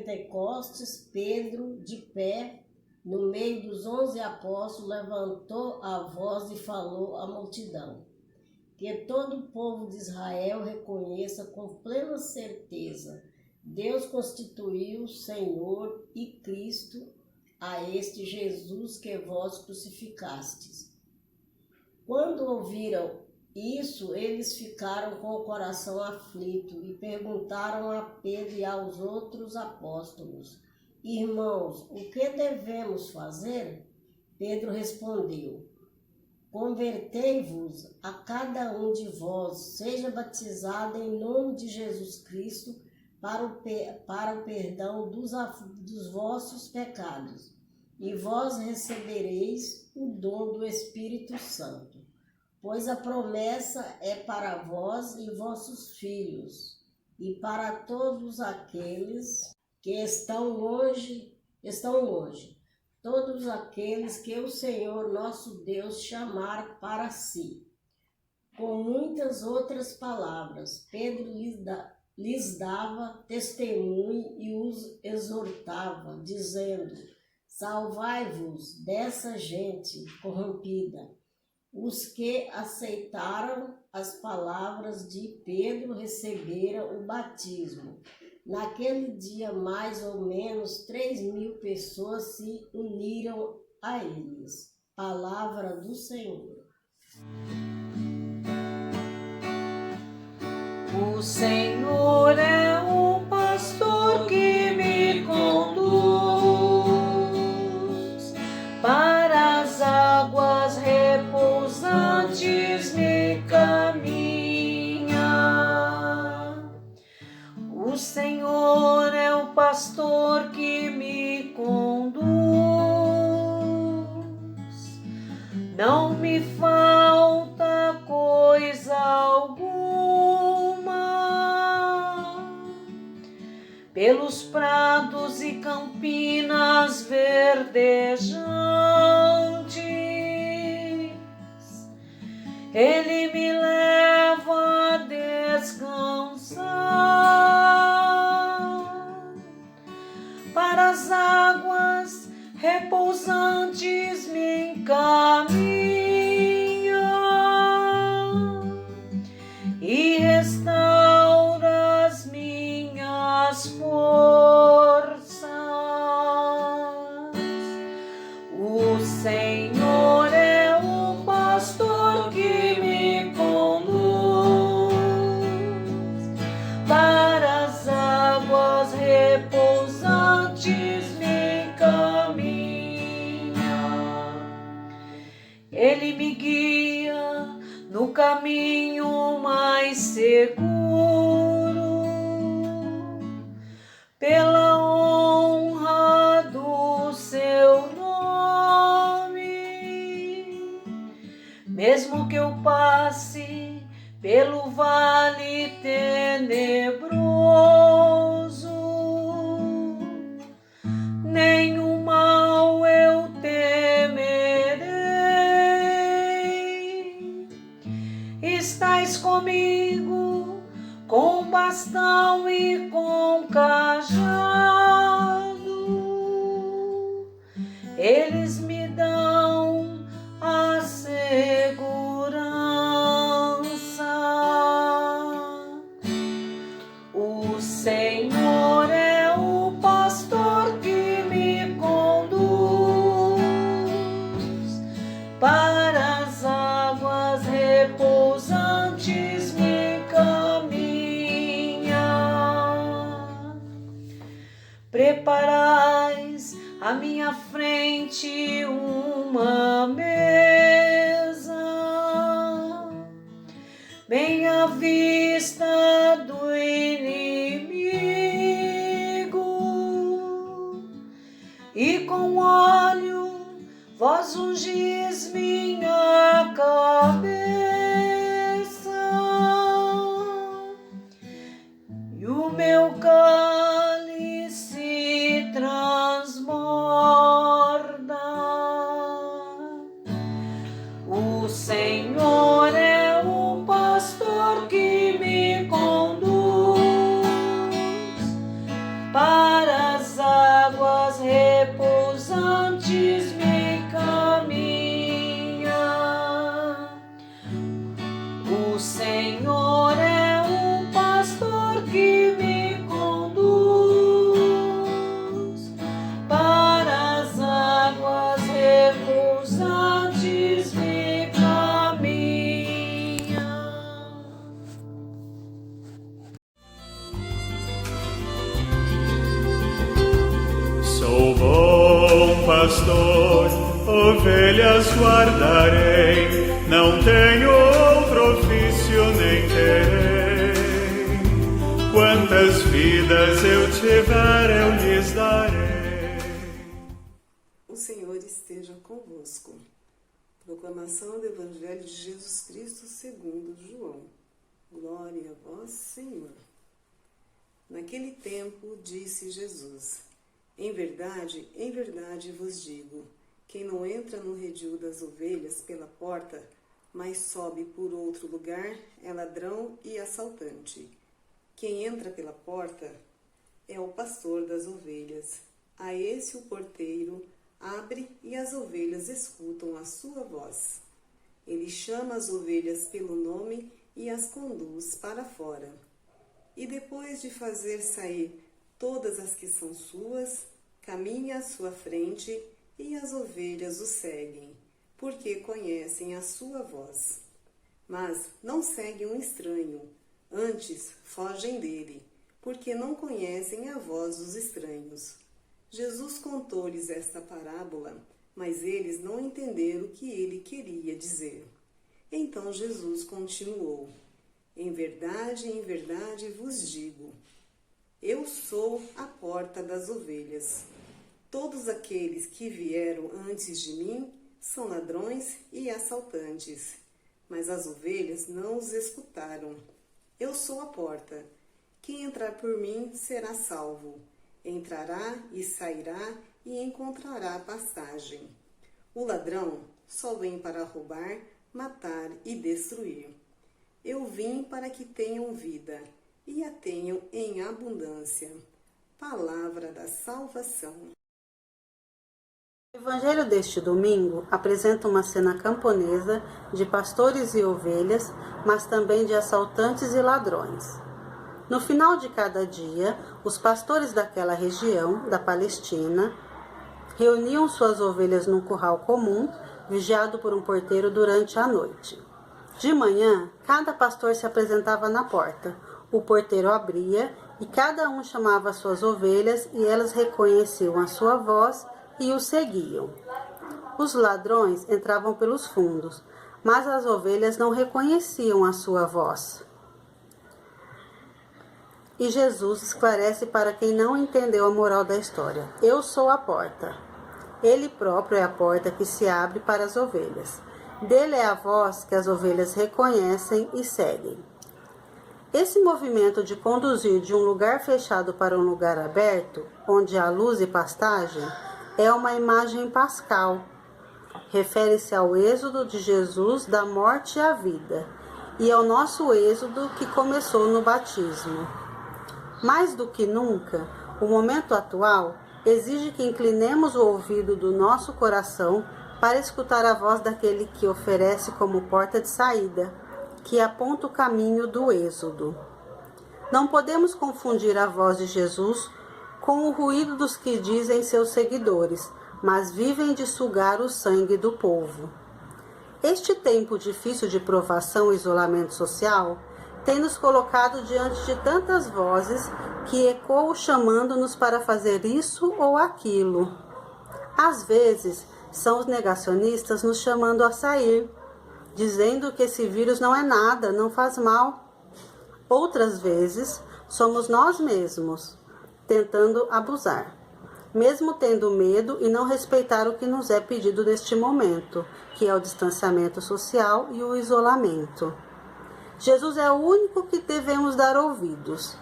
Pentecostes, Pedro, de pé, no meio dos 11 apóstolos, levantou a voz e falou à multidão: que todo o povo de Israel reconheça com plena certeza: Deus constituiu Senhor e Cristo a este Jesus que vós crucificastes. Quando ouviram isso, eles ficaram com o coração aflito e perguntaram a Pedro e aos outros apóstolos: Irmãos, o que devemos fazer? Pedro respondeu: Convertei-vos a cada um de vós, seja batizado em nome de Jesus Cristo para o perdão dos vossos pecados, e vós recebereis o dom do Espírito Santo, pois a promessa é para vós e vossos filhos, e para todos aqueles que estão longe, todos aqueles que o Senhor nosso Deus chamar para si. Com muitas outras palavras, Pedro lhes dava testemunho e os exortava, dizendo: Salvai-vos dessa gente corrompida. Os que aceitaram as palavras de Pedro receberam o batismo. Naquele dia, mais ou menos 3.000 pessoas se uniram a eles. Palavra do Senhor. O Senhor é o pastor que me conduz, para as águas repousantes me caminha. O Senhor é o pastor que me conduz, não me falta coisa alguma. Pelos prados e campinas verdejantes, Ele me leva a descansar. Para as águas repousantes me encaminha e restaura as minhas forças. O Senhor é o pastor que me conduz, para as águas repousantes me caminha. Ele me guia no caminho mais seguro, pela honra do seu nome. Mesmo que eu passe pelo vale tenebroso, nenhum mal eu temerei. Estais comigo com bastão e com cajado, eles me dão a segurança. O Senhor é o pastor que me conduz, para as águas repousantes me caminha. Preparais à minha frente uma mesa, bem à vista do inimigo, e com óleo vós ungis minha cabeça, e o meu cálice transborda. O Senhor é o pastor que me conduz, para as as guardarei, não tenho outro ofício nem terei. Quantas vidas eu tiver, eu lhes darei. O Senhor esteja convosco. Proclamação do Evangelho de Jesus Cristo segundo João. Glória a vós, Senhor. Naquele tempo disse Jesus: em verdade vos digo, quem não entra no redil das ovelhas pela porta, mas sobe por outro lugar, é ladrão e assaltante. Quem entra pela porta é o pastor das ovelhas. A esse o porteiro abre e as ovelhas escutam a sua voz. Ele chama as ovelhas pelo nome e as conduz para fora. E depois de fazer sair todas as que são suas, caminha à sua frente e as ovelhas o seguem, porque conhecem a sua voz. Mas não seguem um estranho, antes fogem dele, porque não conhecem a voz dos estranhos. Jesus contou-lhes esta parábola, mas eles não entenderam o que ele queria dizer. Então Jesus continuou: em verdade vos digo, eu sou a porta das ovelhas. Todos aqueles que vieram antes de mim são ladrões e assaltantes, mas as ovelhas não os escutaram. Eu sou a porta. Quem entrar por mim será salvo. Entrará e sairá e encontrará passagem. O ladrão só vem para roubar, matar e destruir. Eu vim para que tenham vida e a tenham em abundância. Palavra da salvação. O evangelho deste domingo apresenta uma cena camponesa de pastores e ovelhas, mas também de assaltantes e ladrões. No final de cada dia, os pastores daquela região, da Palestina, reuniam suas ovelhas num curral comum, vigiado por um porteiro durante a noite. De manhã, cada pastor se apresentava na porta. O porteiro abria e cada um chamava suas ovelhas e elas reconheciam a sua voz e o seguiam. Os ladrões entravam pelos fundos, mas as ovelhas não reconheciam a sua voz. E Jesus esclarece para quem não entendeu a moral da história: eu sou a porta. Ele próprio é a porta que se abre para as ovelhas. Dele é a voz que as ovelhas reconhecem e seguem. Esse movimento de conduzir de um lugar fechado para um lugar aberto, onde há luz e pastagem, é uma imagem pascal. Refere-se ao êxodo de Jesus da morte à vida e ao nosso êxodo que começou no batismo. Mais do que nunca, o momento atual exige que inclinemos o ouvido do nosso coração para escutar a voz daquele que oferece como porta de saída, que aponta o caminho do êxodo. Não podemos confundir a voz de Jesus com o ruído dos que dizem seus seguidores, mas vivem de sugar o sangue do povo. Este tempo difícil de provação e isolamento social tem nos colocado diante de tantas vozes que ecoam chamando-nos para fazer isso ou aquilo. Às vezes, são os negacionistas nos chamando a sair, dizendo que esse vírus não é nada, não faz mal. Outras vezes, somos nós mesmos, tentando abusar, mesmo tendo medo e não respeitar o que nos é pedido neste momento, que é o distanciamento social e o isolamento. Jesus é o único que devemos dar ouvidos.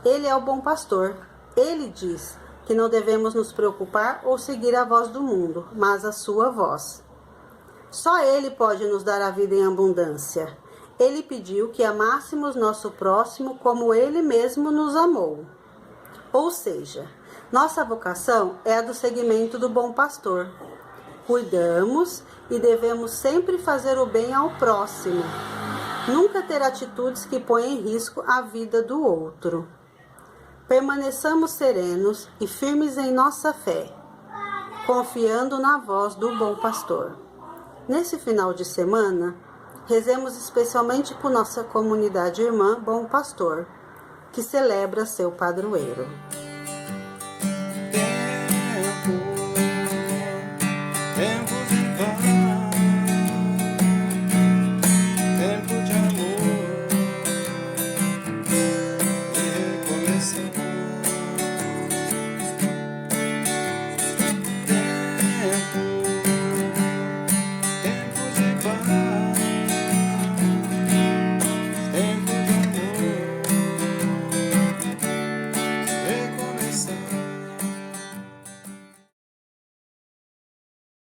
Ele é o bom pastor. Ele diz que não devemos nos preocupar ou seguir a voz do mundo, mas a sua voz. Só Ele pode nos dar a vida em abundância. Ele pediu que amássemos nosso próximo como Ele mesmo nos amou. Ou seja, nossa vocação é a do seguimento do bom pastor. Cuidamos e devemos sempre fazer o bem ao próximo. Nunca ter atitudes que põem em risco a vida do outro. Permaneçamos serenos e firmes em nossa fé, confiando na voz do bom pastor. Nesse final de semana, rezemos especialmente por nossa comunidade irmã Bom Pastor, que celebra seu padroeiro.